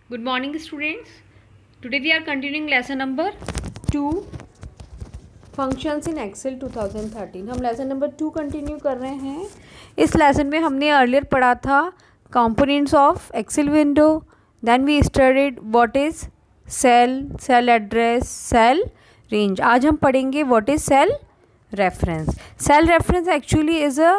Good morning, students. Today we are continuing lesson number 2 functions in Excel 2013. हम lesson number 2 continue कर रहे हैं. इस lesson में हमने earlier पढ़ा था components of Excel window. Then we studied what is cell, cell address, cell range. आज हम पढ़ेंगे what is cell reference. Cell reference actually is a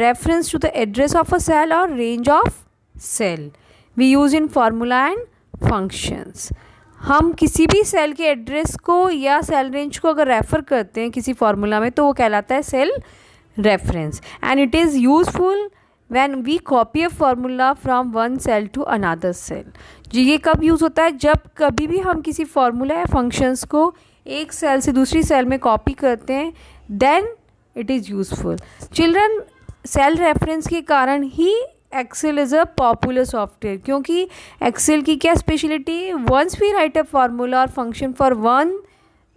reference to the address of a cell or range of cell. We use in formula and functions. हम किसी भी cell के address को या cell range को अगर रेफ़र करते हैं किसी फार्मूला में तो वो कहलाता है cell reference. And it is useful when we copy a formula from one cell to another cell. जी ये कब यूज़ होता है? जब कभी भी हम किसी फार्मूला या फंक्शंस को एक सेल से दूसरी सेल में कॉपी करते हैं then it is useful. Children, cell reference के कारण ही Excel is a popular software. क्योंकि एक्सेल की क्या speciality? Once we write a formula और function for one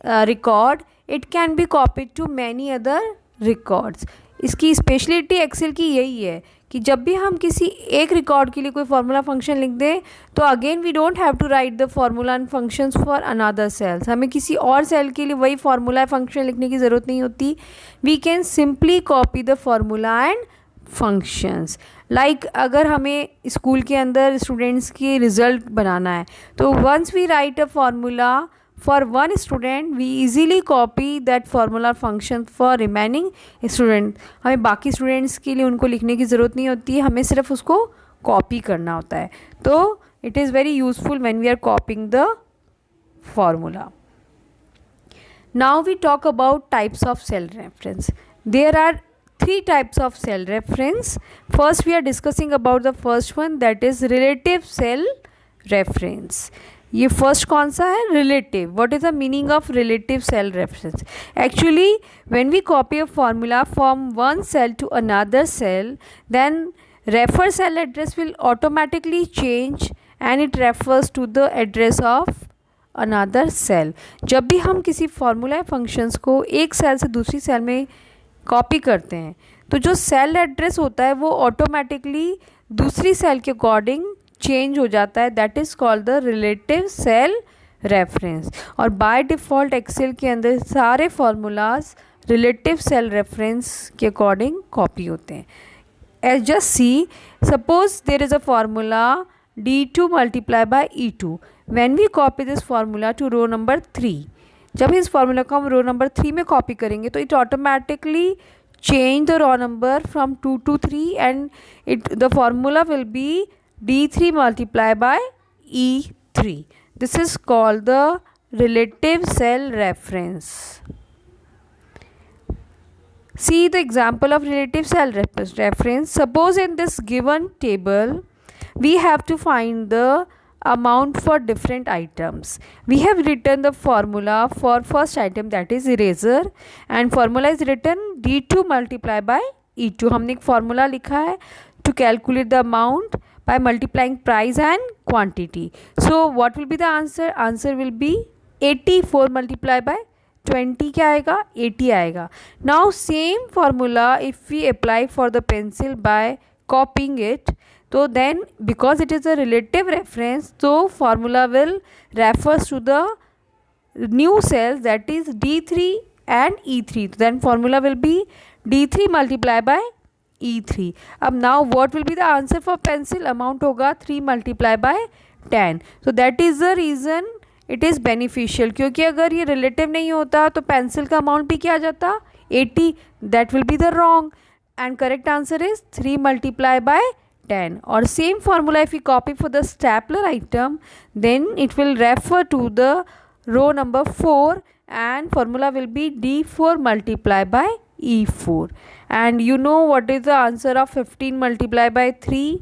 record it can be copied to many other records. इसकी speciality Excel की यही है कि जब भी हम किसी एक रिकॉर्ड के लिए कोई फार्मूला फंक्शन लिख दें तो again we don't have to write the formula and functions for another cells. हमें किसी और सेल के लिए वही फार्मूला फंक्शन लिखने की ज़रूरत नहीं होती. We can simply copy the formula and functions. Like अगर हमें स्कूल के अंदर स्टूडेंट्स की रिज़ल्ट बनाना है तो once we write a formula for one student we easily copy that formula function for remaining student. हमें बाकी स्टूडेंट्स के लिए उनको लिखने की ज़रूरत नहीं होती है, हमें सिर्फ उसको कॉपी करना होता है. तो it is very useful when we are copying the formula. Now we talk about types of cell reference. There are three types of cell reference. First we are discussing about the first one, that is relative cell reference. ये first कौन सा है? Relative. What is the meaning of relative cell reference? Actually when we copy a formula from one cell to another cell then refer cell address will automatically change and it refers to the address of another cell. जब भी हम किसी formula या functions को एक cell से दूसरी cell में कॉपी करते हैं तो जो सेल एड्रेस होता है वो ऑटोमेटिकली दूसरी सेल के अकॉर्डिंग चेंज हो जाता है. That is called the relative cell reference. और बाय डिफ़ॉल्ट एक्सेल के अंदर सारे फार्मूलाज रिलेटिव सेल रेफरेंस के अकॉर्डिंग कॉपी होते हैं. As just see, suppose there is a formula D2 multiply by E2. When we copy this formula to row number 3, जब इस formula को हम रो नंबर 3 में कॉपी करेंगे तो it automatically change the row number from 2 to 3 and the formula will be D3 multiply by E3. This is called the relative cell reference. See the example of relative cell reference. Suppose in this given table we have to find the amount for different items. We have written the formula for first item, that is eraser, and formula is written D2 multiply by E2. हमने एक formula लिखा है to calculate the amount by multiplying price and quantity. So what will be the answer? Answer will be 84 multiply by 20 क्या आएगा? 80 आएगा. Now same formula if we apply for the pencil by copying it, तो then because it is a relative reference so formula will refers to the new cells, that is D3 and E3. Then formula will be D3 multiply by E3. अब now what will be the answer for pencil? Amount होगा 3 multiply by 10. So that is the reason it is beneficial. क्योंकि अगर ये relative नहीं होता तो pencil का amount भी क्या आ जाता? 80. That will be the wrong and correct answer is 3 multiply by 10. Or same formula if we copy for the stapler item then it will refer to the row number 4 and formula will be D4 multiply by E4. And you know what is the answer of 15 multiply by 3?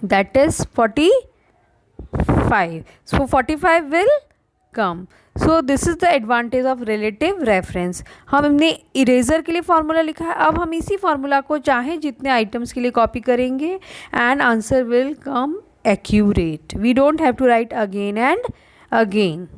That is 45. So 45 will come. So this is the advantage of relative reference. हमने eraser के लिए formula लिखा है, अब हम इसी formula को चाहे जितने आइटम्स के लिए कॉपी करेंगे and answer will come accurate. We don't have to write again and again.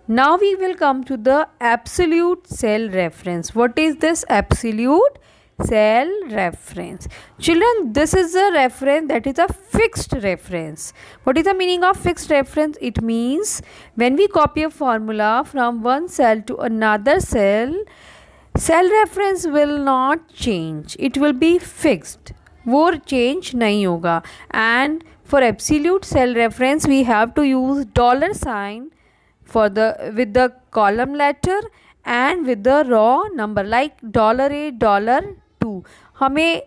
Now we will come to the absolute cell reference. What is this absolute cell reference. Children, this is a reference that is a fixed reference. What is the meaning of fixed reference? It means when we copy a formula from one cell to another cell, cell reference will not change, it will be fixed, वो change नहीं होगा. And for absolute cell reference we have to use dollar sign for the with the column letter and with the raw number like $A, $2. हमें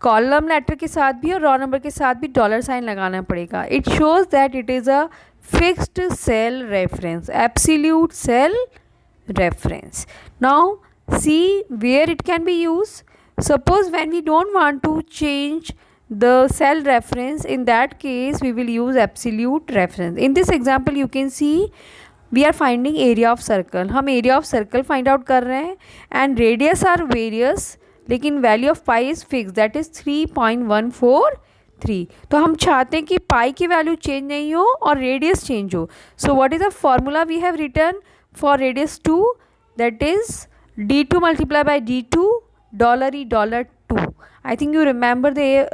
column letter के साथ भी और raw number के साथ भी डॉलर साइन लगाना पड़ेगा. It shows that it is a fixed cell reference, absolute cell reference. Now see where it can be used. Suppose when we don't want to change the cell reference, in that case we will use absolute reference. In this example you can see we are finding area of circle. हम area of circle find out कर रहे हैं and radius are various, लेकिन value of pi is fixed, that is 3.143. तो हम चाहते हैं कि pi की value change नहीं हो और radius change हो. So what is the formula we have written for radius 2? That is d2 multiplied by d2 $E $2. I think you remember the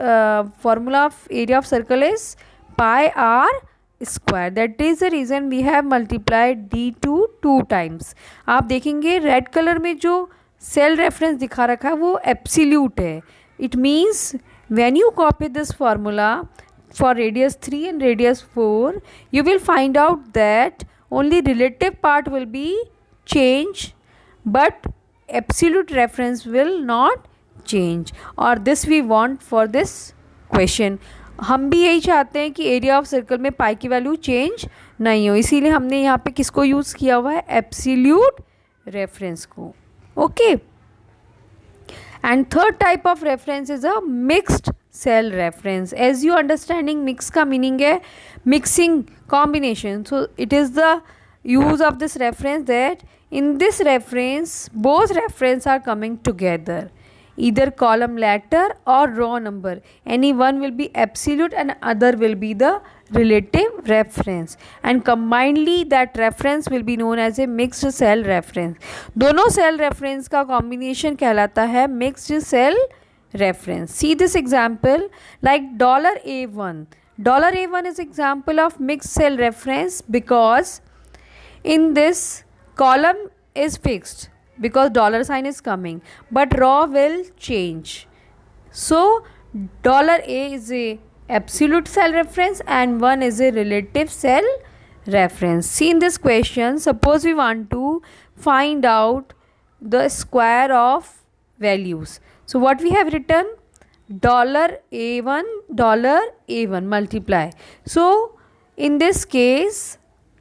formula of area of circle is pi r square. That is the reason we have multiplied d2 2 times. आप देखेंगे red colour में जो cell reference दिखा रखा है वो absolute है. It means when you copy this formula for radius 3 and radius 4, you will find out that only relative part will be changed but absolute reference will not change. और this we want for this question. हम भी यही चाहते हैं कि area of circle में पाई की value change नहीं हो, इसीलिए हमने यहाँ पे किसको यूज़ किया हुआ है, एब्सोल्यूट रेफरेंस को. Okay. And third type of reference is a mixed cell reference. As you understanding mix का मीनिंग है mixing, combination. So it is the use of this reference that in this reference both reference are coming together, either column letter or row number. Any one will be absolute and other will be the relative reference, and combinedly that reference will be known as a mixed cell reference. दोनों cell reference का combination कहलाता है mixed cell reference. See this example like $A1. $A1 is example of mixed cell reference because in this column is fixed because dollar sign is coming, but raw will change. So $A is a absolute cell reference and one is a relative cell reference. See in this question, suppose we want to find out the square of values. So what we have written, $A1 multiply. So in this case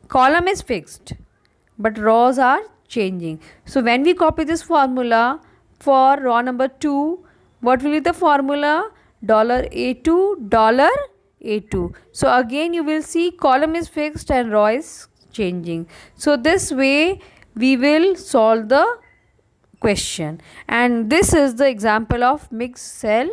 column is fixed but rows are changing. So when we copy this formula for row number 2, what will be the formula, $A2 $A2. So again you will see column is fixed and row is changing. So this way we will solve the question, and this is the example of mixed cell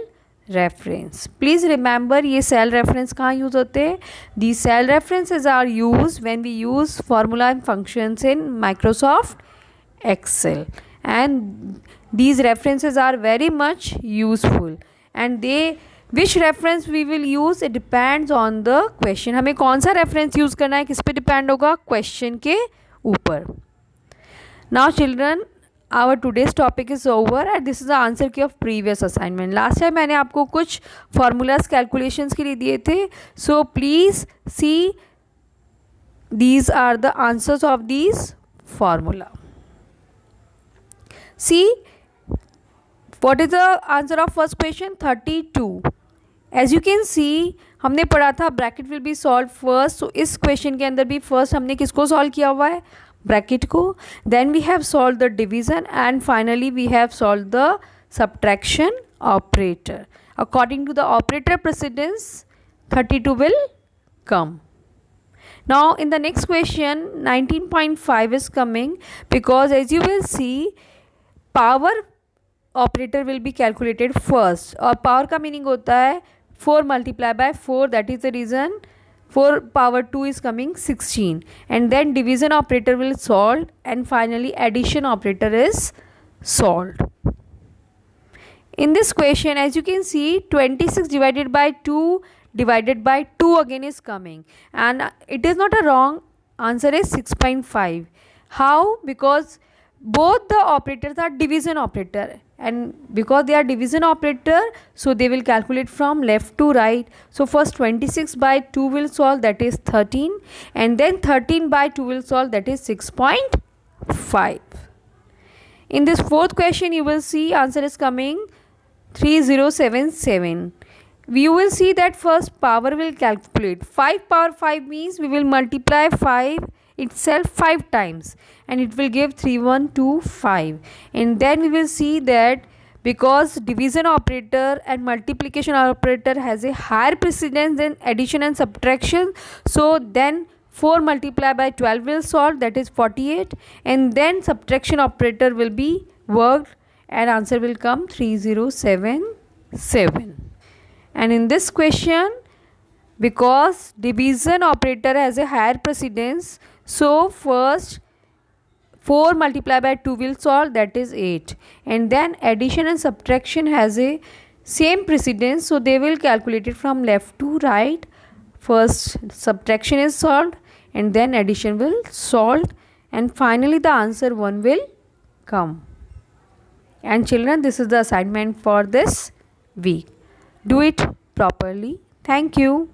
reference. Please remember ये cell reference कहाँ use होते हैं. The cell references are used when we use formula and functions in Microsoft Excel, and these references are very much useful. And they which reference we will use, it depends on the question. हमें कौन सा reference use करना है किस पे depend होगा, question के ऊपर. Now children, our today's topic is over and this is the answer key of previous assignment. Last time मैंने आपको कुछ formulas calculations के लिए दिए थे. So please see these are the answers of these formula. See what is the answer of first question, 32. As you can see हमने पढ़ा था bracket will be solved first. So इस क्वेश्चन के अंदर भी फर्स्ट हमने किसको सॉल्व किया हुआ है, ब्रैकेट को. Then we have solve the division and finally we have solve the subtraction operator. According to the operator precedence 32 will come. Now in the next question 19.5 is coming, because as you will see power operator will be calculated first. और power का meaning होता है 4 multiplied by 4, that is the reason 4 power 2 is coming 16, and then division operator will solve and finally addition operator is solved. In this question, as you can see, 26 divided by 2 divided by 2 again is coming, and it is not a wrong answer is 6.5. How? Because both the operators are division operator, and because they are division operator, so they will calculate from left to right. So first 26 by 2 will solve, that is 13, and then 13 by 2 will solve, that is 6.5. In this fourth question, you will see answer is coming 3077. You will see that first power will calculate. 5 power 5 means we will multiply 5 itself 5 times, and it will give 3125. And then we will see that because division operator and multiplication operator has a higher precedence than addition and subtraction, so then 4 multiplied by 12 will solve, that is 48, and then subtraction operator will be worked and answer will come 3077. And in this question, because division operator has a higher precedence, so first 4 multiplied by 2 will solve, that is 8, and then addition and subtraction has a same precedence, so they will calculate it from left to right. First subtraction is solved, and then addition will solve, and finally the answer 1 will come. And children, this is the assignment for this week. Do it properly. Thank you.